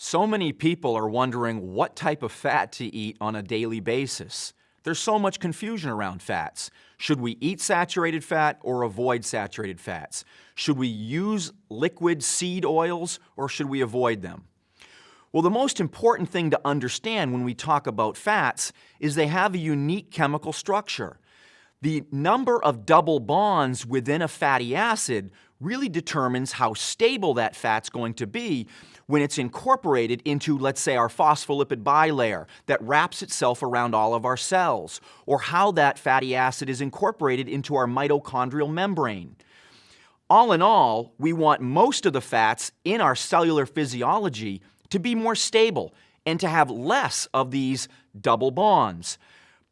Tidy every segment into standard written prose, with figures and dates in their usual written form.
So many people are wondering what type of fat to eat on a daily basis. There's so much confusion around fats. Should we eat saturated fat or avoid saturated fats? Should we use liquid seed oils or should we avoid them? Well, the most important thing to understand when we talk about fats is they have a unique chemical structure. The number of double bonds within a fatty acid really determines how stable that fat's going to be when it's incorporated into, let's say, our phospholipid bilayer that wraps itself around all of our cells, or how that fatty acid is incorporated into our mitochondrial membrane. All in all, we want most of the fats in our cellular physiology to be more stable and to have less of these double bonds.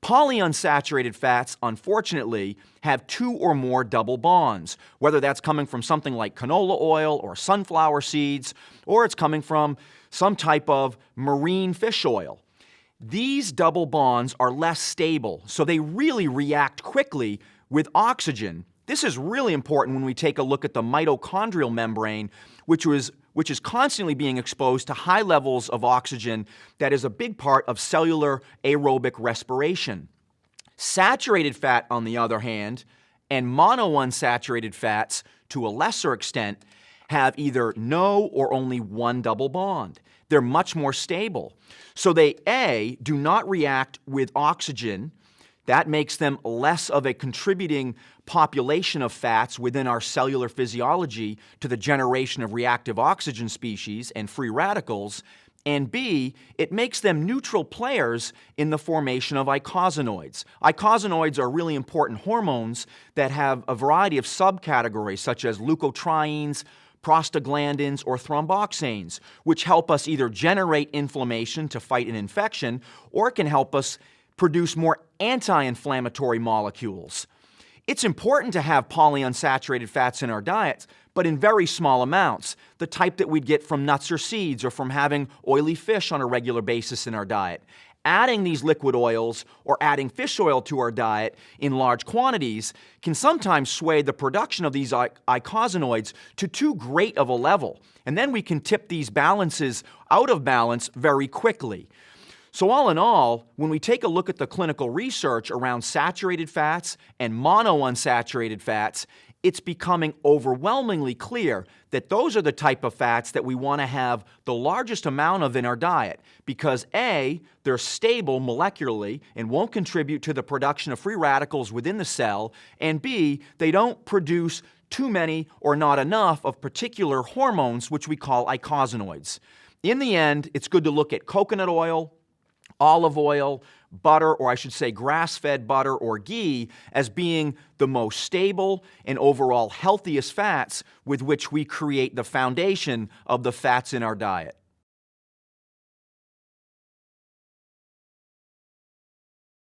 Polyunsaturated fats, unfortunately, have two or more double bonds, whether that's coming from something like canola oil or sunflower seeds, or it's coming from some type of marine fish oil. These double bonds are less stable, so they really react quickly with oxygen. This is really important when we take a look at the mitochondrial membrane, which is constantly being exposed to high levels of oxygen that is a big part of cellular aerobic respiration. Saturated fat, on the other hand, and monounsaturated fats, to a lesser extent, have either no or only one double bond. They're much more stable. So they, A, do not react with oxygen. That makes them less of a contributing population of fats within our cellular physiology to the generation of reactive oxygen species and free radicals. And B, it makes them neutral players in the formation of eicosanoids. Eicosanoids are really important hormones that have a variety of subcategories, such as leukotrienes, prostaglandins, or thromboxanes, which help us either generate inflammation to fight an infection, or it can help us produce more anti-inflammatory molecules. It's important to have polyunsaturated fats in our diets, but in very small amounts, the type that we'd get from nuts or seeds or from having oily fish on a regular basis in our diet. Adding these liquid oils or adding fish oil to our diet in large quantities can sometimes sway the production of these eicosanoids to too great of a level, and then we can tip these balances out of balance very quickly. So all in all, when we take a look at the clinical research around saturated fats and monounsaturated fats, it's becoming overwhelmingly clear that those are the type of fats that we want to have the largest amount of in our diet because A, they're stable molecularly and won't contribute to the production of free radicals within the cell, and B, they don't produce too many or not enough of particular hormones which we call eicosanoids. In the end, it's good to look at coconut oil, olive oil, butter, or I should say grass-fed butter or ghee, as being the most stable and overall healthiest fats with which we create the foundation of the fats in our diet.